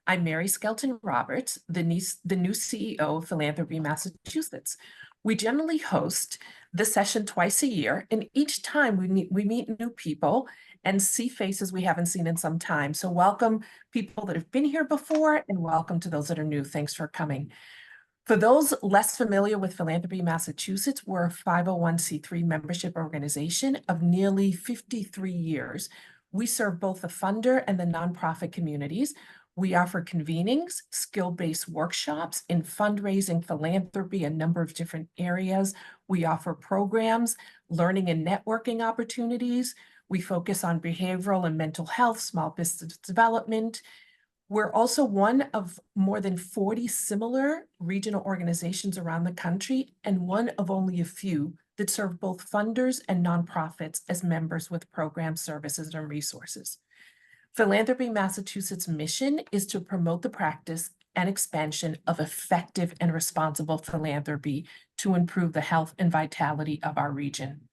I'm Mary Skelton Roberts, the new CEO of Philanthropy Massachusetts. We generally host this session twice a year, and each time we meet new people and see faces we haven't seen in some time. So welcome people that have been here before, and welcome to those that are new. Thanks for coming. For those less familiar with Philanthropy Massachusetts, we're a 501c3 membership organization of nearly 53 years. We serve both the funder and the nonprofit communities. We offer convenings, skill-based workshops in fundraising, philanthropy, a number of different areas. We offer programs, learning and networking opportunities. We focus on behavioral and mental health, small business development. We're also one of more than 40 similar regional organizations around the country, and one of only a few that serve both funders and nonprofits as members with programs, services, and resources. Philanthropy Massachusetts' mission is to promote the practice and expansion of effective and responsible philanthropy to improve the health and vitality of our region.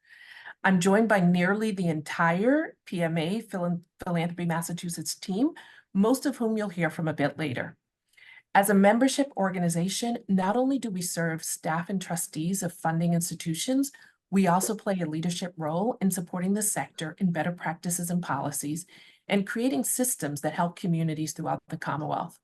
I'm joined by nearly the entire PMA Philanthropy Massachusetts team, most of whom you'll hear from a bit later. As a membership organization, not only do we serve staff and trustees of funding institutions, we also play a leadership role in supporting the sector in better practices and policies and creating systems that help communities throughout the Commonwealth.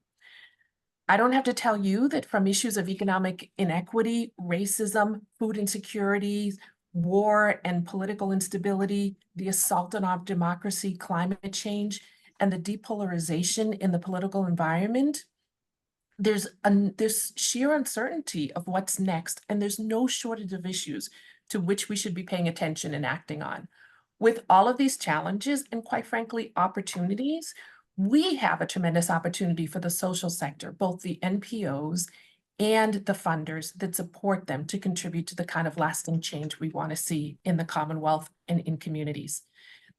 I don't have to tell you that from issues of economic inequity, racism, food insecurity, war and political instability, the assault on our democracy, climate change, and the depolarization in the political environment, there's sheer uncertainty of what's next, and there's no shortage of issues to which we should be paying attention and acting on. With all of these challenges and, quite frankly, opportunities, we have a tremendous opportunity for the social sector, both the NPOs and the funders that support them to contribute to the kind of lasting change we want to see in the Commonwealth and in communities.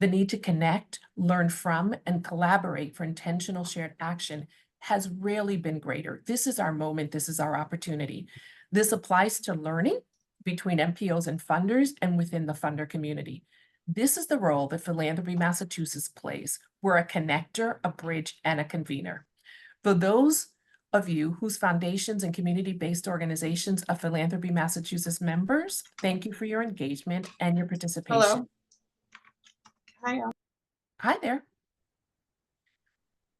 The need to connect, learn from, and collaborate for intentional shared action has rarely been greater. This is our moment. This is our opportunity. This applies to learning between NPOs and funders and within the funder community. This is the role that Philanthropy Massachusetts plays. We're a connector, a bridge, and a convener. For those of you whose foundations and community-based organizations are Philanthropy Massachusetts members, thank you for your engagement and your participation. Hello. Hi. Hi there.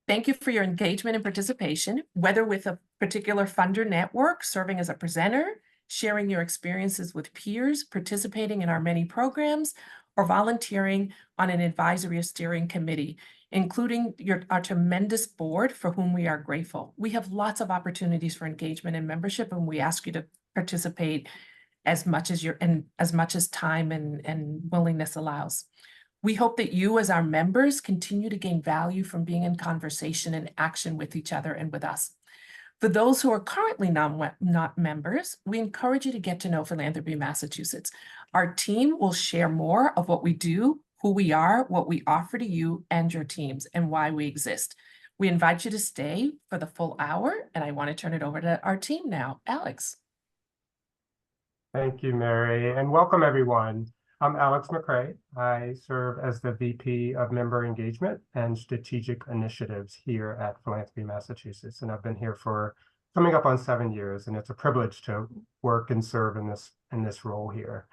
Thank you for your engagement and participation, whether with a particular funder network, serving as a presenter, sharing your experiences with peers, participating in our many programs, or volunteering on an advisory or steering committee, including our tremendous board for whom we are grateful. We have lots of opportunities for engagement and membership, and we ask you to participate as much as time and willingness allows. We hope that you, as our members, continue to gain value from being in conversation and action with each other and with us. For those who are currently not members, we encourage you to get to know Philanthropy Massachusetts. Our team will share more of what we do, who we are, what we offer to you and your teams, and why we exist. We invite you to stay for the full hour, and I want to turn it over to our team now. Alex. Thank you, Mary, and welcome everyone. I'm Alex McCrae. I serve as the VP of Member Engagement and Strategic Initiatives here at Philanthropy Massachusetts, and I've been here for coming up on 7 years, and it's a privilege to work and serve in this role here.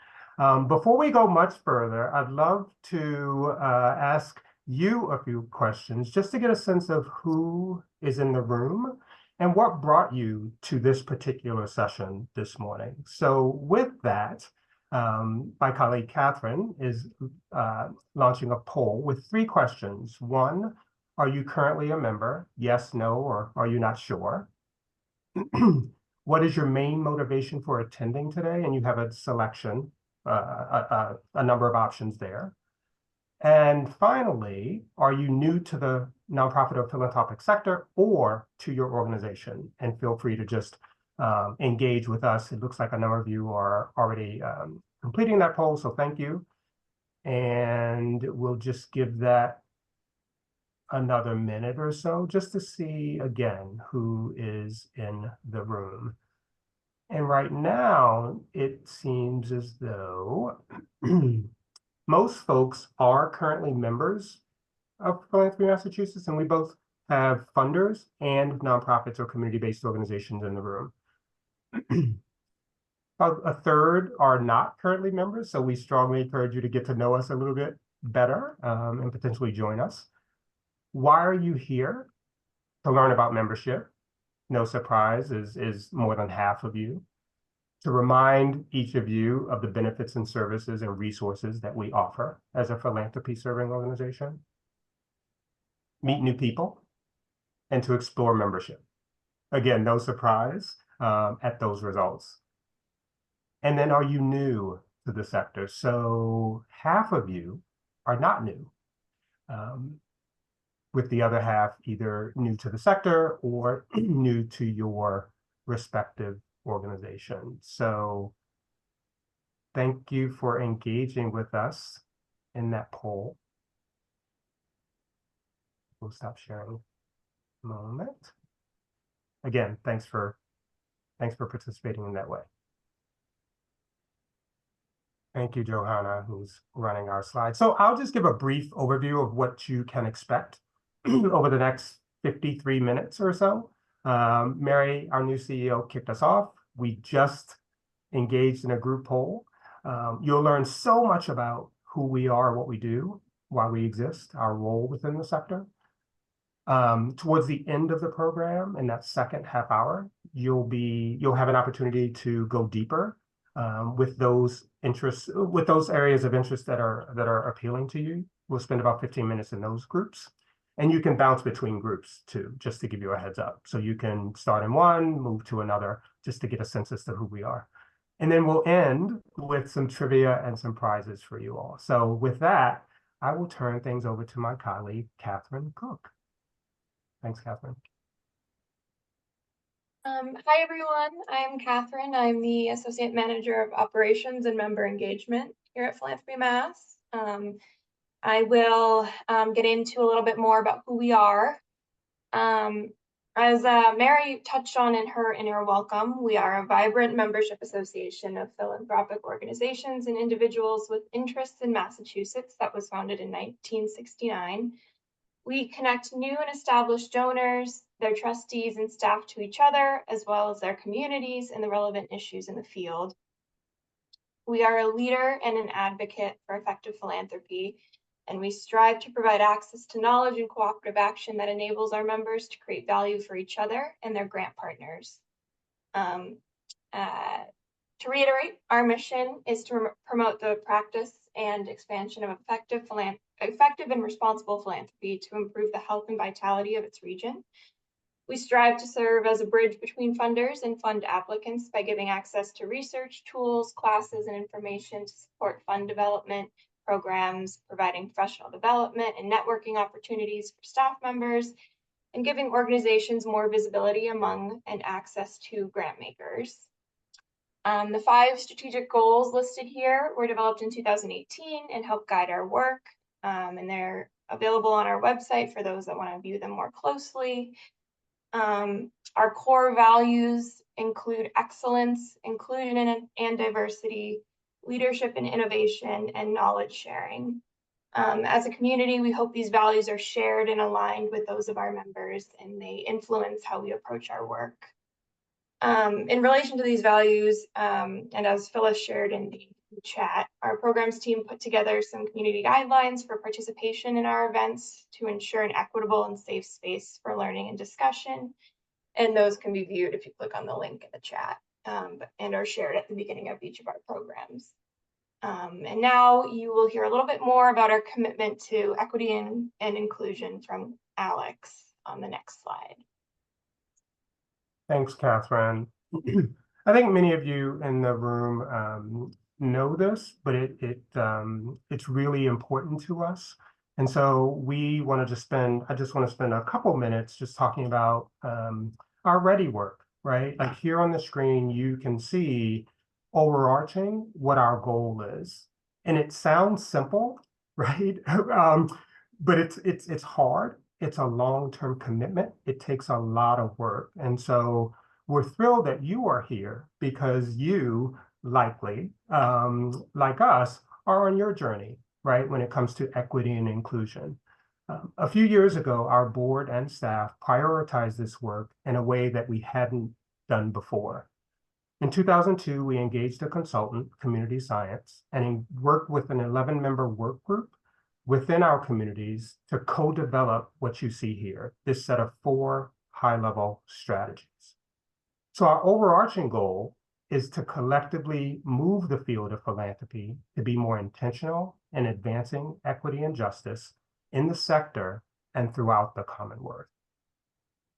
Before we go much further, I'd love to ask you a few questions just to get a sense of who is in the room and what brought you to this particular session this morning. So with that, my colleague Catherine is launching a poll with 3 questions. 1, are you currently a member? Yes, no, or are you not sure? What is your main motivation for attending today? And you have a selection, a number of options there. And finally, are you new to the nonprofit or philanthropic sector or to your organization? And feel free to just engage with us. It looks like a number of you are already completing that poll, so thank you. And we'll just give that another minute or so just to see again who is in the room. And right now, it seems as though most folks are currently members of Philanthropy Massachusetts, and we both have funders and nonprofits or community-based organizations in the room. About a third are not currently members, so we strongly encourage you to get to know us a little bit better and potentially join us. Why are you here? To learn about membership. No surprise, is more than half of you. To remind each of you of the benefits and services and resources that we offer as a philanthropy serving organization. Meet new people and to explore membership. Again, no surprise at those results. And then are you new to the sector? So half of you are not new, with the other half either new to the sector or new to your respective organization. So thank you for engaging with us in that poll. We'll stop sharing a moment. Again, thanks for participating in that way. Thank you, Johanna, who's running our slides. So I'll just give a brief overview of what you can expect over the next 53 minutes or so. Mary, our new CEO, kicked us off. We just engaged in a group poll. You'll learn so much about who we are, what we do, why we exist, our role within the sector. Towards the end of the program, in that second half hour, you'll have an opportunity to go deeper with those interests, with those areas of interest that are appealing to you. We'll spend about 15 minutes in those groups. And you can bounce between groups too, just to give you a heads up. So you can start in one, move to another, just to get a sense as to who we are. And then we'll end with some trivia and some prizes for you all. So with that, I will turn things over to my colleague, Catherine Cook. Thanks, Catherine. Hi, everyone. I'm Catherine. I'm the Associate Manager of Operations and Member Engagement here at Philanthropy Mass. I will get into a little bit more about who we are. As Mary touched on in her welcome, we are a vibrant membership association of philanthropic organizations and individuals with interests in Massachusetts that was founded in 1969. We connect new and established donors, their trustees and staff to each other, as well as their communities and the relevant issues in the field. We are a leader and an advocate for effective philanthropy, and we strive to provide access to knowledge and cooperative action that enables our members to create value for each other and their grant partners. To reiterate, our mission is to promote the practice and expansion of effective and responsible philanthropy to improve the health and vitality of its region. We strive to serve as a bridge between funders and fund applicants by giving access to research, tools, classes, and information to support fund development programs, providing professional development and networking opportunities for staff members, and giving organizations more visibility among and access to grant makers. The 5 strategic goals listed here were developed in 2018 and help guide our work, and they're available on our website for those that want to view them more closely. Our core values include excellence, inclusion and diversity, leadership and innovation, and knowledge sharing. As a community, we hope these values are shared and aligned with those of our members, and they influence how we approach our work. In relation to these values, and as Phyllis shared in the chat, our programs team put together some community guidelines for participation in our events to ensure an equitable and safe space for learning and discussion. And those can be viewed if you click on the link in the chat, and are shared at the beginning of each of our programs. And now you will hear a little bit more about our commitment to equity and inclusion from Alex on the next slide. Thanks, Catherine. I think many of you in the room know this, but it's really important to us. And so we want to I just want to spend a couple minutes just talking about our ready work, right? Like here on the screen, you can see overarching what our goal is. And it sounds simple, right? But it's hard. It's a long-term commitment. It takes a lot of work. And so we're thrilled that you are here because you likely, like us, are on your journey, right, when it comes to equity and inclusion. A few years ago, our board and staff prioritized this work in a way that we hadn't done before. In 2002, we engaged a consultant, Community Science, and worked with an 11-member work group within our communities to co-develop what you see here, this set of 4 high-level strategies. So our overarching goal is to collectively move the field of philanthropy to be more intentional in advancing equity and justice in the sector and throughout the Commonwealth.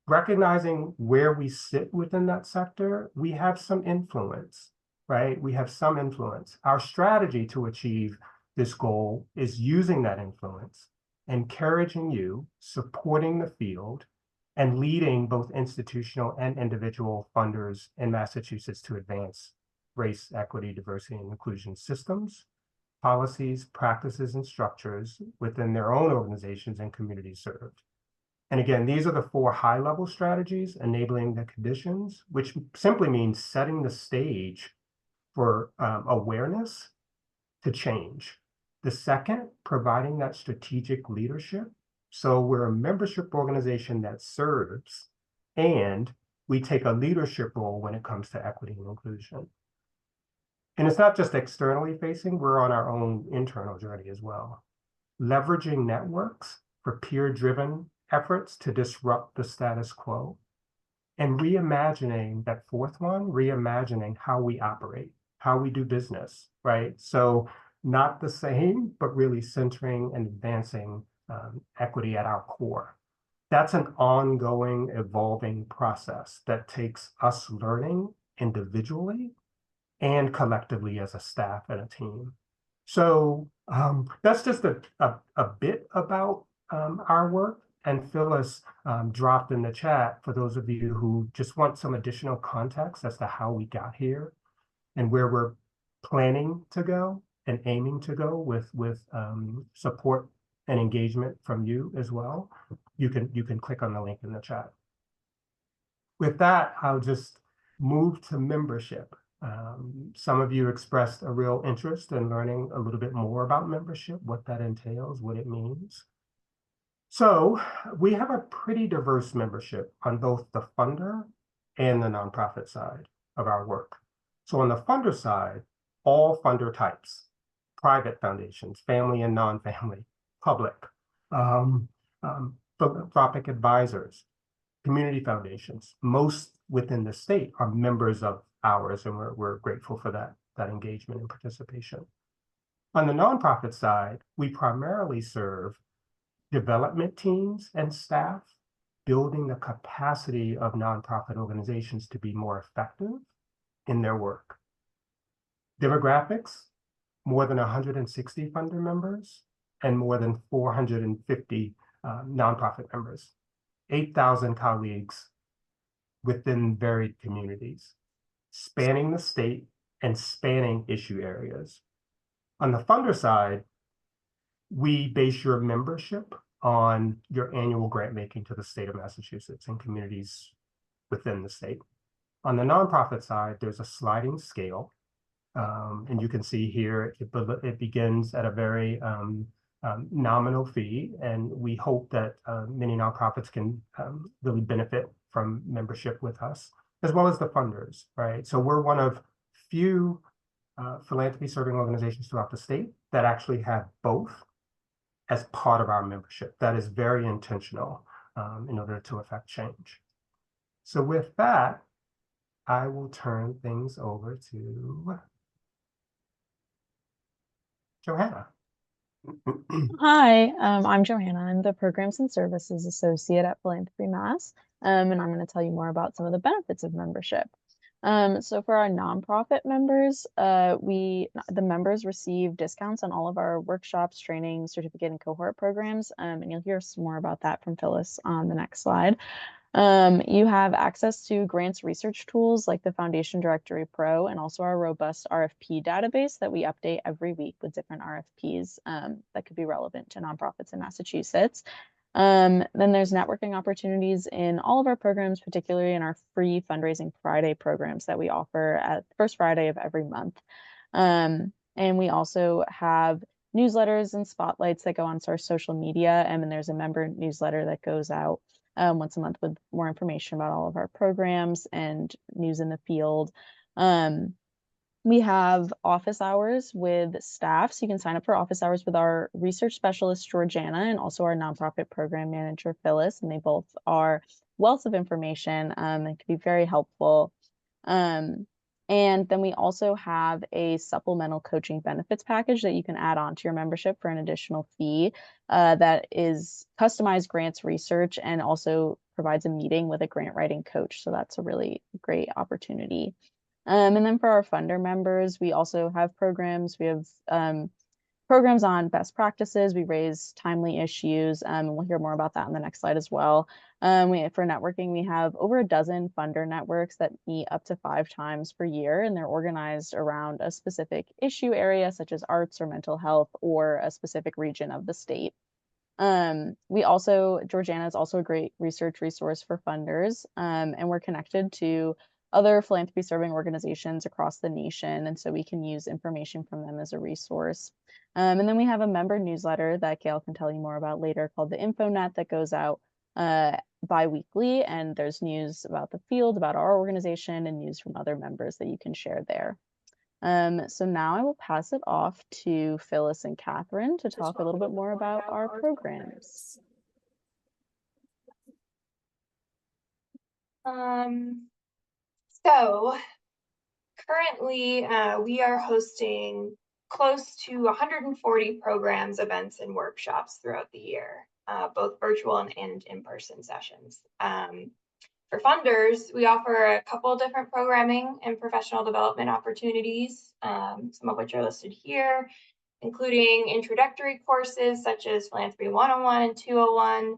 Recognizing where we sit within that sector, we have some influence, right? We have some influence. Our strategy to achieve this goal is using that influence, encouraging you, supporting the field, and leading both institutional and individual funders in Massachusetts to advance race, equity, diversity, and inclusion systems, policies, practices, and structures within their own organizations and communities served. And again, these are the 4 high-level strategies: enabling the conditions, which simply means setting the stage for awareness to change. The second, providing that strategic leadership. So we're a membership organization that serves, and we take a leadership role when it comes to equity and inclusion. And it's not just externally facing, we're on our own internal journey as well. Leveraging networks for peer-driven efforts to disrupt the status quo, and reimagining that 4th one, reimagining how we operate, how we do business, right? So not the same, but really centering and advancing equity at our core. That's an ongoing, evolving process that takes us learning individually and collectively as a staff and a team. So that's just a bit about our work. And Phyllis dropped in the chat for those of you who just want some additional context as to how we got here and where we're planning to go and aiming to go with support and engagement from you as well. You can click on the link in the chat. With that, I'll just move to membership. Some of you expressed a real interest in learning a little bit more about membership, what that entails, what it means. So we have a pretty diverse membership on both the funder and the nonprofit side of our work. So on the funder side, all funder types: private foundations, family and non-family, public, philanthropic advisors, community foundations. Most within the state are members of ours, and we're grateful for that engagement and participation. On the nonprofit side, we primarily serve development teams and staff, building the capacity of nonprofit organizations to be more effective in their work. Demographics: more than 160 funder members and more than 450 nonprofit members, 8,000 colleagues within varied communities, spanning the state and spanning issue areas. On the funder side, we base your membership on your annual grant making to the state of Massachusetts and communities within the state. On the nonprofit side, there's a sliding scale. And you can see here, it begins at a very nominal fee. And we hope that many nonprofits can really benefit from membership with us, as well as the funders, right? So we're one of few philanthropy serving organizations throughout the state that actually have both as part of our membership. That is very intentional in order to affect change. So with that, I will turn things over to Johanna. Hi, I'm Johanna. I'm the Programs and Services Associate at Philanthropy Mass, and I'm going to tell you more about some of the benefits of membership. So for our nonprofit members, the members receive discounts on all of our workshops, training, certificate, and cohort programs, and you'll hear some more about that from Phyllis on the next slide. You have access to grants research tools like the Foundation Directory Pro and also our robust RFP database that we update every week with different RFPs that could be relevant to nonprofits in Massachusetts. Then there's networking opportunities in all of our programs, particularly in our free Fundraising Friday programs that we offer at the first Friday of every month. And we also have newsletters and spotlights that go onto our social media, and then there's a member newsletter that goes out once a month with more information about all of our programs and news in the field. We have office hours with staff, so you can sign up for office hours with our research specialist, Georgiana, and also our nonprofit program manager, Phyllis, and they both are wealth of information and can be very helpful. And then we also have a supplemental coaching benefits package that you can add on to your membership for an additional fee that is customized grants research and also provides a meeting with a grant writing coach. So that's a really great opportunity. And then for our funder members, we also have programs. We have programs on best practices. We raise timely issues, and we'll hear more about that on the next slide as well. For networking, we have over a dozen funder networks that meet up to 5 times per year, and they're organized around a specific issue area, such as arts or mental health, or a specific region of the state. Georgiana is also a great research resource for funders, and we're connected to other philanthropy serving organizations across the nation, and so we can use information from them as a resource. And then we have a member newsletter that Gail can tell you more about later called the InfoNet that goes out bi-weekly, and there's news about the field, about our organization, and news from other members that you can share there. So now I will pass it off to Phyllis and Catherine to talk a little bit more about our programs. So currently we are hosting close to 140 programs, events, and workshops throughout the year, both virtual and in-person sessions. For funders, we offer a couple of different programming and professional development opportunities, some of which are listed here, including introductory courses such as Philanthropy 101 and 201,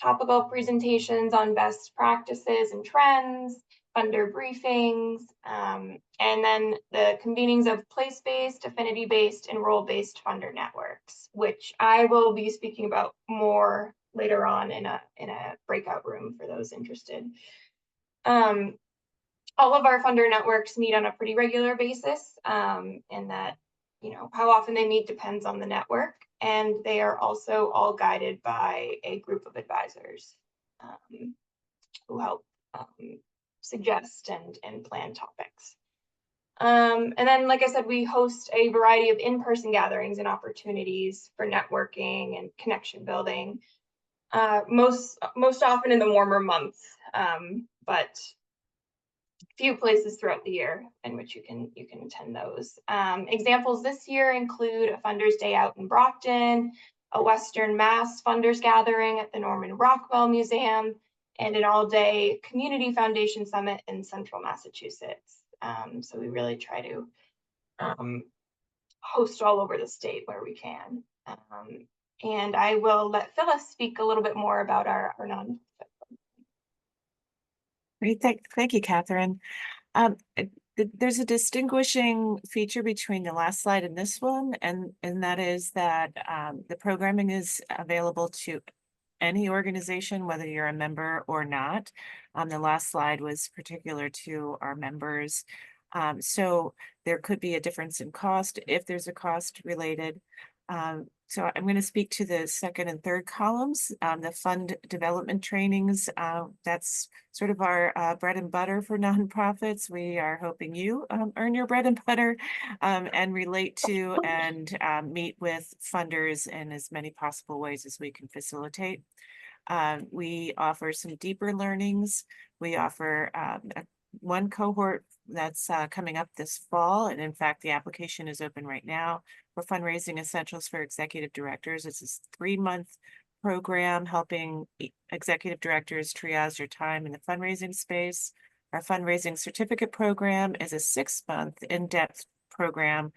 topical presentations on best practices and trends, funder briefings, and then the convenings of place-based, affinity-based, and role-based funder networks, which I will be speaking about more later on in a breakout room for those interested. All of our funder networks meet on a pretty regular basis, and that, how often they meet depends on the network, and they are also all guided by a group of advisors who help suggest and plan topics. And then, like I said, we host a variety of in-person gatherings and opportunities for networking and connection building, most often in the warmer months, but few places throughout the year in which you can attend those. Examples this year include a Funders Day out in Brockton, a Western Mass Funders Gathering at the Norman Rockwell Museum, and an all-day Community Foundation Summit in Central Massachusetts. So we really try to host all over the state where we can. And I will let Phyllis speak a little bit more about our non. Great, thank you, Catherine. There's a distinguishing feature between the last slide and this one, and that is that the programming is available to any organization, whether you're a member or not. The last slide was particular to our members. So there could be a difference in cost if there's a cost related. So I'm going to speak to the second and third columns, the fund development trainings. That's sort of our bread and butter for nonprofits. We are hoping you earn your bread and butter and relate to and meet with funders in as many possible ways as we can facilitate. We offer some deeper learnings. We offer one cohort that's coming up this fall, and in fact the application is open right now for Fundraising Essentials for Executive Directors. It's a 3-month program helping executive directors triage their time in the fundraising space. Our fundraising certificate program is a 6-month in-depth program.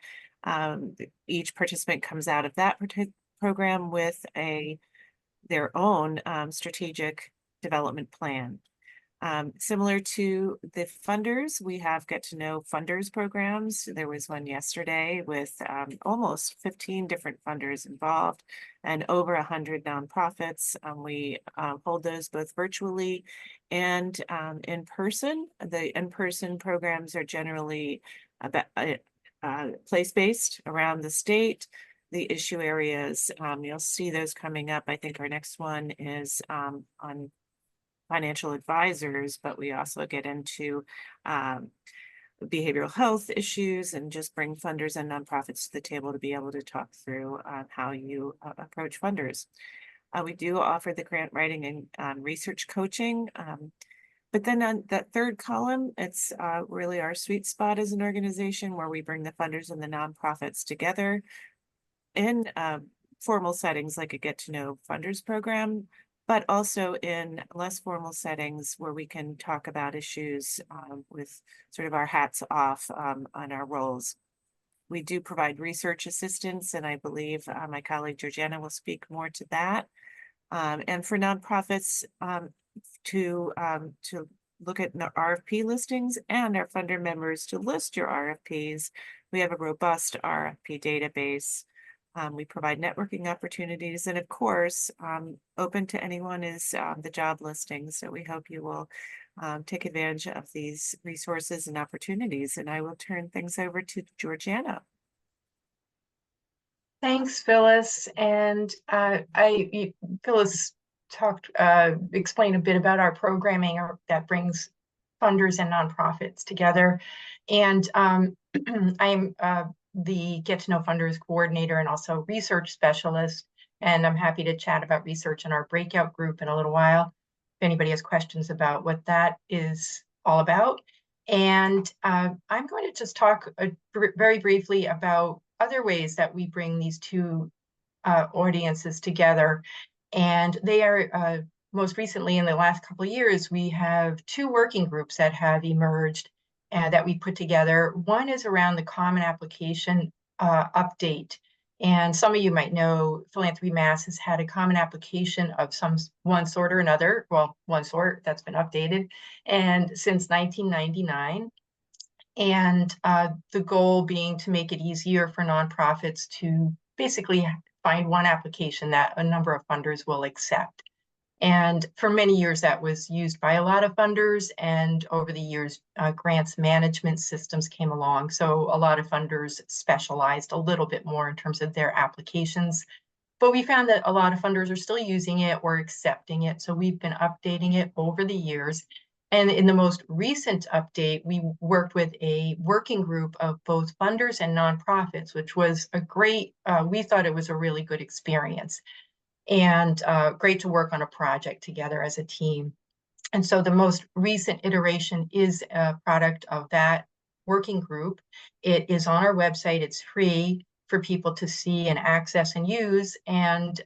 Each participant comes out of that program with their own strategic development plan. Similar to the funders, we have get to know funders programs. There was one yesterday with almost 15 different funders involved and over 100 nonprofits. We hold those both virtually and in person. The in-person programs are generally place-based around the state. the issue areas. You'll see those coming up. I think our next one is on financial advisors, but we also get into behavioral health issues and just bring funders and nonprofits to the table to be able to talk through how you approach funders. We do offer the grant writing and research coaching. But then on that third column, it's really our sweet spot as an organization where we bring the funders and the nonprofits together in formal settings like a get to know funders program, but also in less formal settings where we can talk about issues with sort of our hats off on our roles. We do provide research assistance, and I believe my colleague Georgiana will speak more to that. And for nonprofits to look at RFP listings and our funder members to list your RFPs, we have a robust RFP database. We provide networking opportunities, and of course, open to anyone is the job listing. So we hope you will take advantage of these resources and opportunities. And I will turn things over to Georgiana. Thanks, Phyllis. And Phyllis explained a bit about our programming that brings funders and nonprofits together. And I'm the Get to Know Funders Coordinator and also research specialist. And I'm happy to chat about research in our breakout group in a little while, if anybody has questions about what that is all about. And I'm going to just talk very briefly about other ways that we bring these two audiences together. And they are most recently in the last couple of years, we have two working groups that have emerged that we put together. One is around the common application update. And some of you might know Philanthropy Mass has had a common application of one sort or another, well, one sort that's been updated, and since 1999. And the goal being to make it easier for nonprofits to basically find one application that a number of funders will accept. And for many years, that was used by a lot of funders. And over the years, grants management systems came along. So a lot of funders specialized a little bit more in terms of their applications. But we found that a lot of funders are still using it or accepting it. So we've been updating it over the years. And in the most recent update, we worked with a working group of both funders and nonprofits, which was a great, we thought it was a really good experience. And great to work on a project together as a team. And so the most recent iteration is a product of that working group. It is on our website. It's free for people to see and access and use. And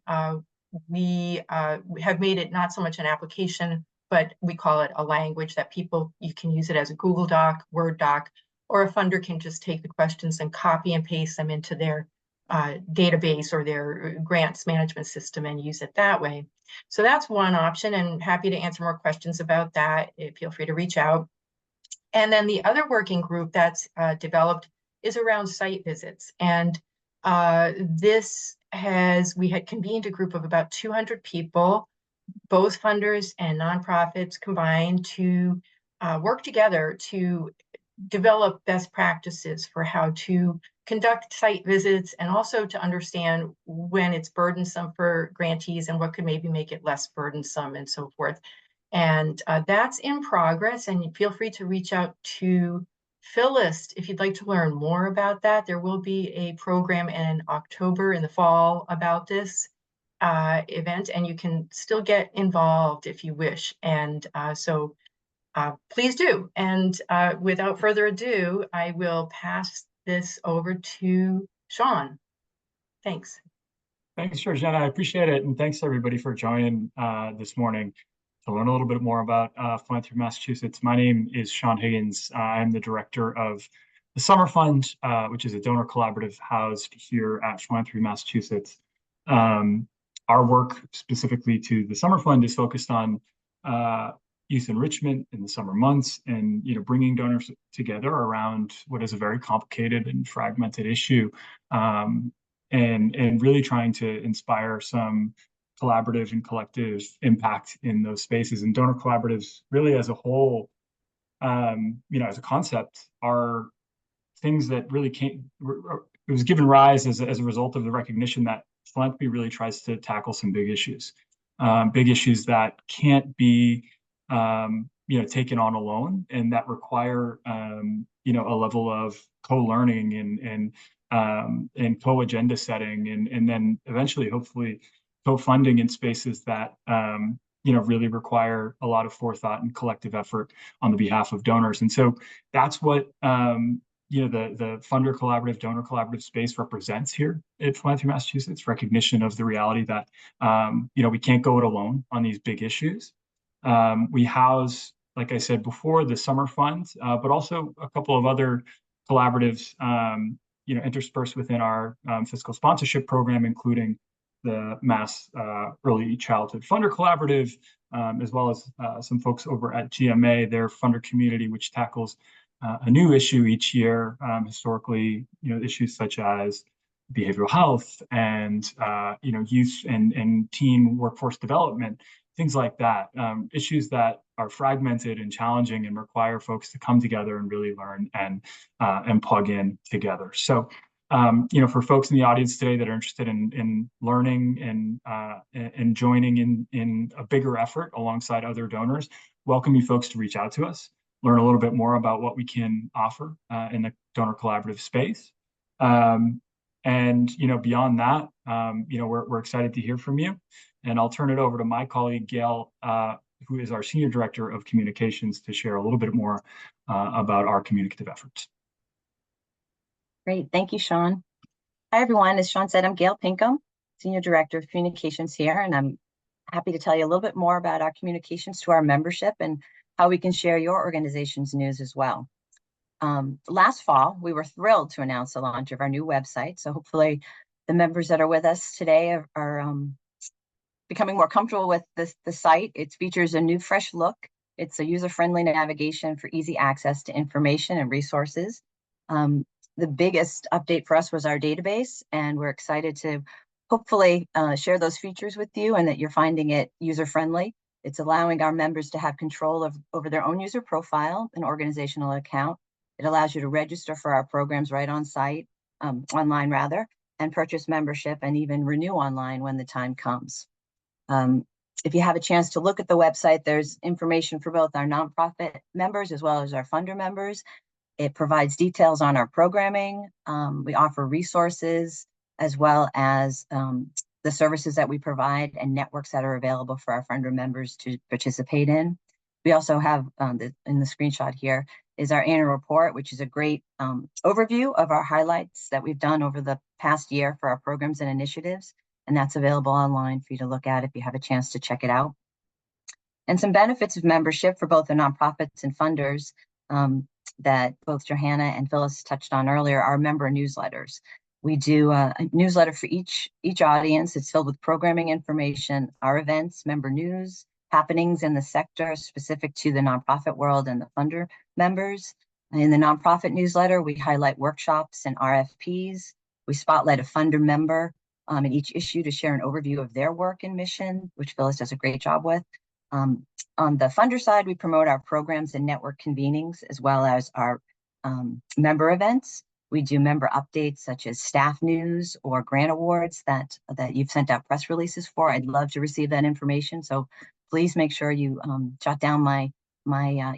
we have made it not so much an application, but we call it a language that you can use it as a Google Doc, Word doc, or a funder can just take the questions and copy and paste them into their database or their grants management system and use it that way. So that's one option, and happy to answer more questions about that. Feel free to reach out. And then the other working group that's developed is around site visits. And we had convened a group of about 200 people, both funders and nonprofits combined, to work together to develop best practices for how to conduct site visits and also to understand when it's burdensome for grantees and what could maybe make it less burdensome and so forth. And that's in progress, and feel free to reach out to Phyllis if you'd like to learn more about that. There will be a program in October in the fall about this event, and you can still get involved if you wish. And so please do. And without further ado, I will pass this over to Sean. Thanks. Thanks, Georgiana. I appreciate it. And thanks everybody for joining this morning to learn a little bit more about Philanthropy Massachusetts. My name is Sean Higgins. I'm the director of the Summer Fund, which is a donor collaborative housed here at Philanthropy Massachusetts. Our work specifically to the Summer Fund is focused on youth enrichment in the summer months, and bringing donors together around what is a very complicated and fragmented issue, and really trying to inspire some collaborative and collective impact in those spaces. And donor collaboratives, really as a whole, as a concept, are things that really was given rise as a result of the recognition that philanthropy really tries to tackle some big issues that can't be taken on alone, and that require a level of co-learning and co-agenda setting, and then eventually, hopefully, co-funding in spaces that really require a lot of forethought and collective effort on the behalf of donors. And so that's what the funder collaborative, donor collaborative space represents here at Philanthropy Massachusetts. Recognition of the reality that we can't go it alone on these big issues. We house, like I said before, the summer fund, but also a couple of other collaboratives interspersed within our fiscal sponsorship program, including the Mass Early Childhood Funder Collaborative, as well as some folks over at GMA, their funder community, which tackles a new issue each year. Historically, issues such as behavioral health and youth and teen workforce development, things like that. Issues that are fragmented and challenging and require folks to come together and really learn and plug in together. So, for folks in the audience today that are interested in learning and joining in a bigger effort alongside other donors, welcome you folks to reach out to us, learn a little bit more about what we can offer in the donor collaborative space. And beyond that, we're excited to hear from you. And I'll turn it over to my colleague, Gail, who is our Senior Director of Communications, to share a little bit more about our communicative efforts. Great. Thank you, Sean. Hi, everyone. As Sean said, I'm Gail Pinkham, Senior Director of Communications here, and I'm happy to tell you a little bit more about our communications to our membership and how we can share your organization's news as well. Last fall, we were thrilled to announce the launch of our new website. So hopefully the members that are with us today are becoming more comfortable with the site. It features a new, fresh look. It's a user-friendly navigation for easy access to information and resources. The biggest update for us was our database, and we're excited to hopefully share those features with you and that you're finding it user-friendly. It's allowing our members to have control over their own user profile and organizational account. It allows you to register for our programs right on site, online rather, and purchase membership and even renew online when the time comes. If you have a chance to look at the website, there's information for both our nonprofit members as well as our funder members. It provides details on our programming. We offer resources as well as the services that we provide and networks that are available for our funder members to participate in. We also have, in the screenshot here, is our annual report, which is a great overview of our highlights that we've done over the past year for our programs and initiatives. And that's available online for you to look at if you have a chance to check it out. And some benefits of membership for both the nonprofits and funders that both Johanna and Phyllis touched on earlier are member newsletters. We do a newsletter for each audience. It's filled with programming information, our events, member news, happenings in the sector specific to the nonprofit world and the funder members. In the nonprofit newsletter, we highlight workshops and RFPs. We spotlight a funder member in each issue to share an overview of their work and mission, which Phyllis does a great job with. On the funder side, we promote our programs and network convenings, as well as our member events. We do member updates such as staff news or grant awards that you've sent out press releases for. I'd love to receive that information. So please make sure you jot down my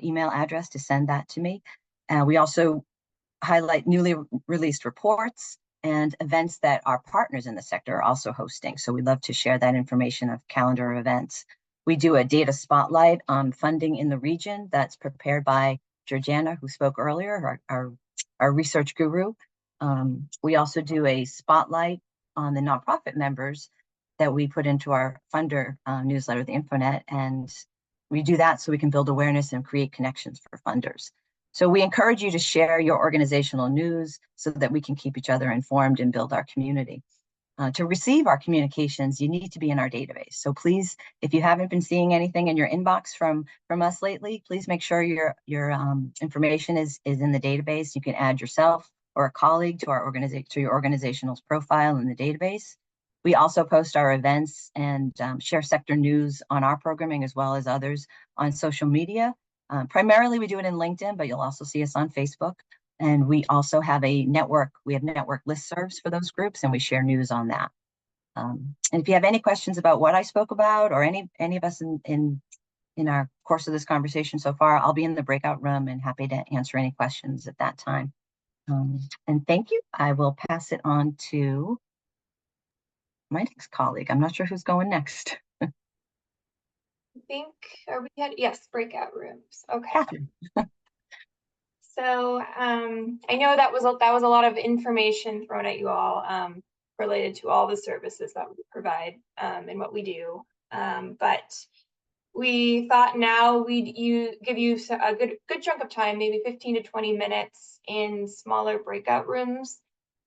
email address to send that to me. We also highlight newly released reports and events that our partners in the sector are also hosting. So we'd love to share that information of calendar events. We do a data spotlight on funding in the region that's prepared by Georgiana, who spoke earlier, our research guru. We also do a spotlight on the nonprofit members that we put into our funder newsletter, the Infonet, and we do that so we can build awareness and create connections for funders. So we encourage you to share your organizational news so that we can keep each other informed and build our community. To receive our communications, you need to be in our database. So please, if you haven't been seeing anything in your inbox from us lately, please make sure your information is in the database. You can add yourself or a colleague to your organizational profile in the database. We also post our events and share sector news on our programming as well as others on social media. Primarily, we do it in LinkedIn, but you'll also see us on Facebook. And we also have a network. We have network listservs for those groups, and we share news on that. And if you have any questions about what I spoke about, or any of us in our course of this conversation so far, I'll be in the breakout room and happy to answer any questions at that time. And thank you. I will pass it on to my next colleague. I'm not sure who's going next. I think, are we at, yes, breakout rooms. Okay. Catherine. So I know that was a lot of information thrown at you all related to all the services that we provide and what we do. But we thought now we'd give you a good chunk of time, maybe 15 to 20 minutes in smaller breakout rooms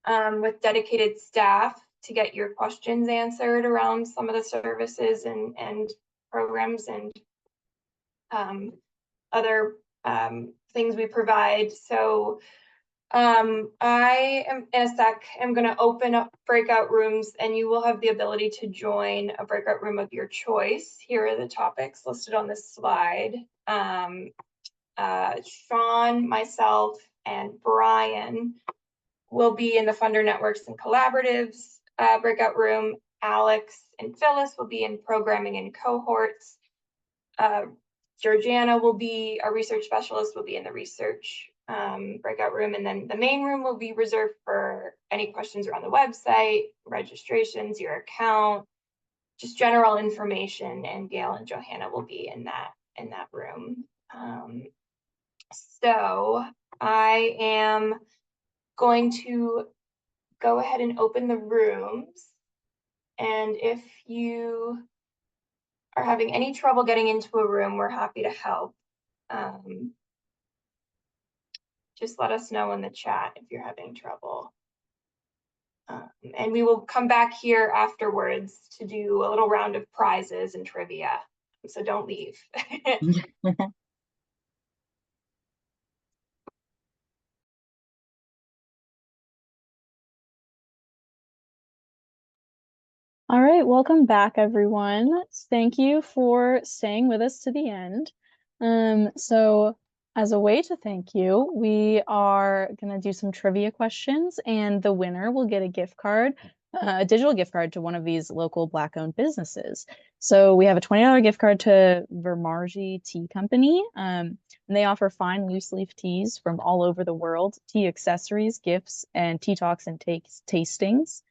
with dedicated staff to get your questions answered around some of the services and programs and other things we provide. So I am in a sec, I'm going to open up breakout rooms, and you will have the ability to join a breakout room of your choice. Here are the topics listed on this slide. Sean, myself, and Brian will be in the Funder Networks and Collaboratives breakout room. Alex and Phyllis will be in Programming and Cohorts. Georgiana will be, our research specialist, will be in the research breakout room, and then the main room will be reserved for any questions around the website, registrations, your account, just general information, and Gail and Johanna will be in that room. So I am going to go ahead and open the rooms, and if you are having any trouble getting into a room, we're happy to help. Just let us know in the chat if you're having trouble. And we will come back here afterwards to do a little round of prizes and trivia. So don't leave. All right, welcome back, everyone. Thank you for staying with us to the end. So as a way to thank you, we are going to do some trivia questions, and the winner will get a gift card, a digital gift card to one of these local Black-owned businesses. So we have a $20 gift card to Vermarji Tea Company, and they offer fine loose leaf teas from all over the world, tea accessories, gifts, and tea talks and tastings.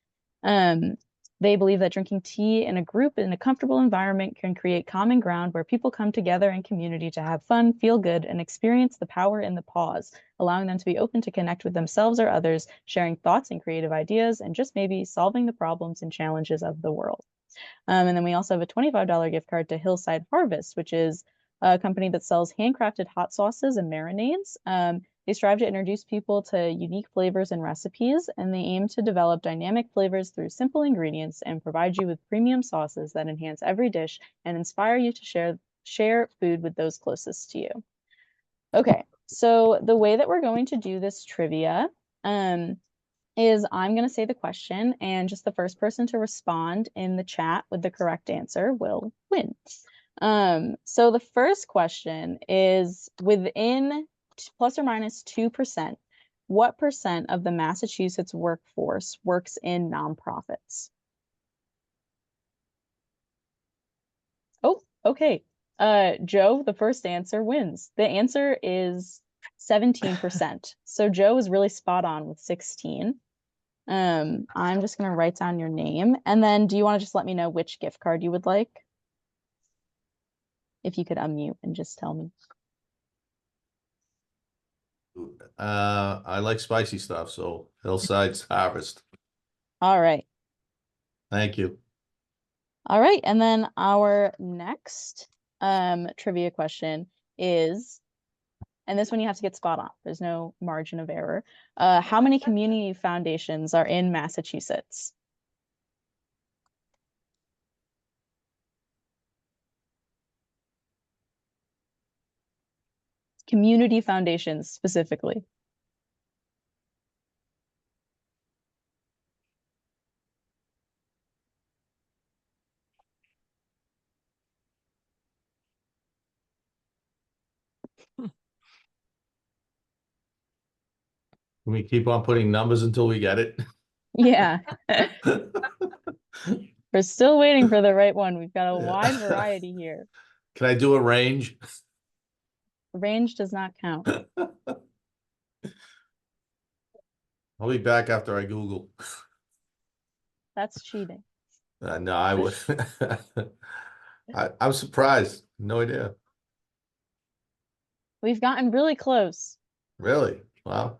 They believe that drinking tea in a group in a comfortable environment can create common ground where people come together in community to have fun, feel good, and experience the power in the pause, allowing them to be open to connect with themselves or others, sharing thoughts and creative ideas, and just maybe solving the problems and challenges of the world. And then we also have a $25 gift card to Hillside Harvest, which is a company that sells handcrafted hot sauces and marinades. They strive to introduce people to unique flavors and recipes, and they aim to develop dynamic flavors through simple ingredients and provide you with premium sauces that enhance every dish and inspire you to share food with those closest to you. Okay, so the way that we're going to do this trivia is I'm going to say the question, and just the first person to respond in the chat with the correct answer will win. So the first question is, within plus or minus 2%, what percent of the Massachusetts workforce works in nonprofits? Oh, okay. Joe, the first answer wins. The answer is 17%. So Joe is really spot on with 16. I'm just gonna write down your name, and then do you want to just let me know which gift card you would like? If you could unmute and just tell me. I like spicy stuff, so Hillside's Harvest. All right. Thank you. All right, and then our next trivia question is, and this one you have to get spot on. There's no margin of error. How many community foundations are in Massachusetts? Community foundations specifically. We keep on putting numbers until we get it. Yeah. We're still waiting for the right one. We've got a Yeah. wide variety here. Can I do a range? Range does not count. I'll be back after I Google. That's cheating. No, I would. I'm surprised. No idea. We've gotten really close. Really? Wow.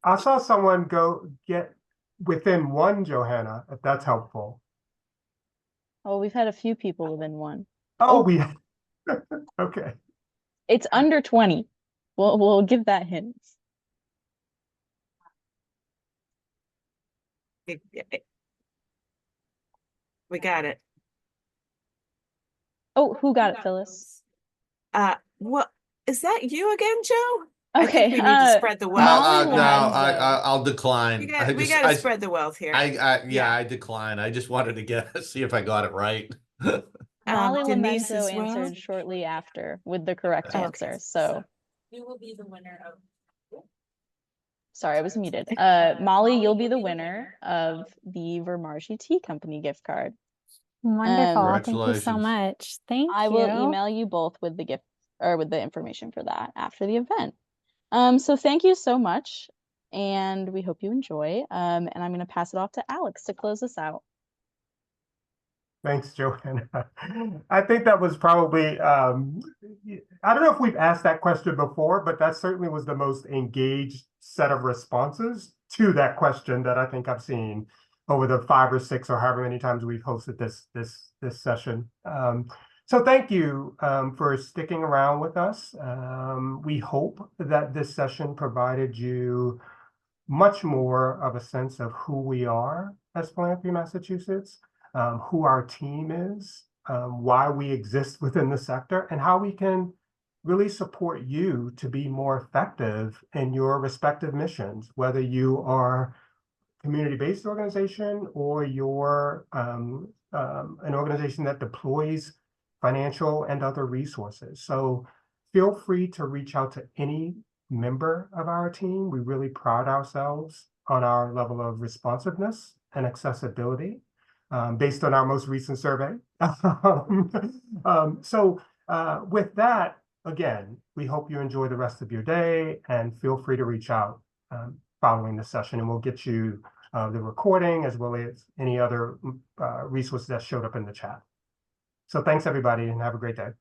I saw someone go get within one, Johanna, if that's helpful. Oh, we've had a few people within one. Oh, we, okay. It's under 20. We'll give that hint. We got it. Oh, who got it, Phyllis? Well, is that you again, Joe? I Okay, think we need to spread the Molly wealth. No, Lorenzo. I'll decline. We I gotta spread the wealth here. yeah, I decline. I just wanted to see if I got it right. Molly Denise Lorenzo as well? answered shortly after with the correct Okay. answer. So You will be the winner of. sorry, I was muted. Molly, you'll be the winner of the Vermarshi Tea Company gift card. Wonderful. Thank you so Congratulations. much. Thank you. I will email you both with the gift or with the information for that after the event. So thank you so much, and we hope you enjoy. And I'm going to pass it off to Alex to close us out. Thanks, Johanna. I think that was probably, I don't know if we've asked that question before, but that certainly was the most engaged set of responses to that question that I think I've seen over the 5 or 6 or however many times we've hosted this session. So thank you for sticking around with us. We hope that this session provided you much more of a sense of who we are as Philanthropy Massachusetts, who our team is, why we exist within the sector, and how we can really support you to be more effective in your respective missions, whether you are a community-based organization or you're an organization that deploys financial and other resources. So feel free to reach out to any member of our team. We really pride ourselves on our level of responsiveness and accessibility based on our most recent survey. With that, again, we hope you enjoy the rest of your day and feel free to reach out following the session, and we'll get you the recording as well as any other resources that showed up in the chat. So thanks, everybody, and have a great day.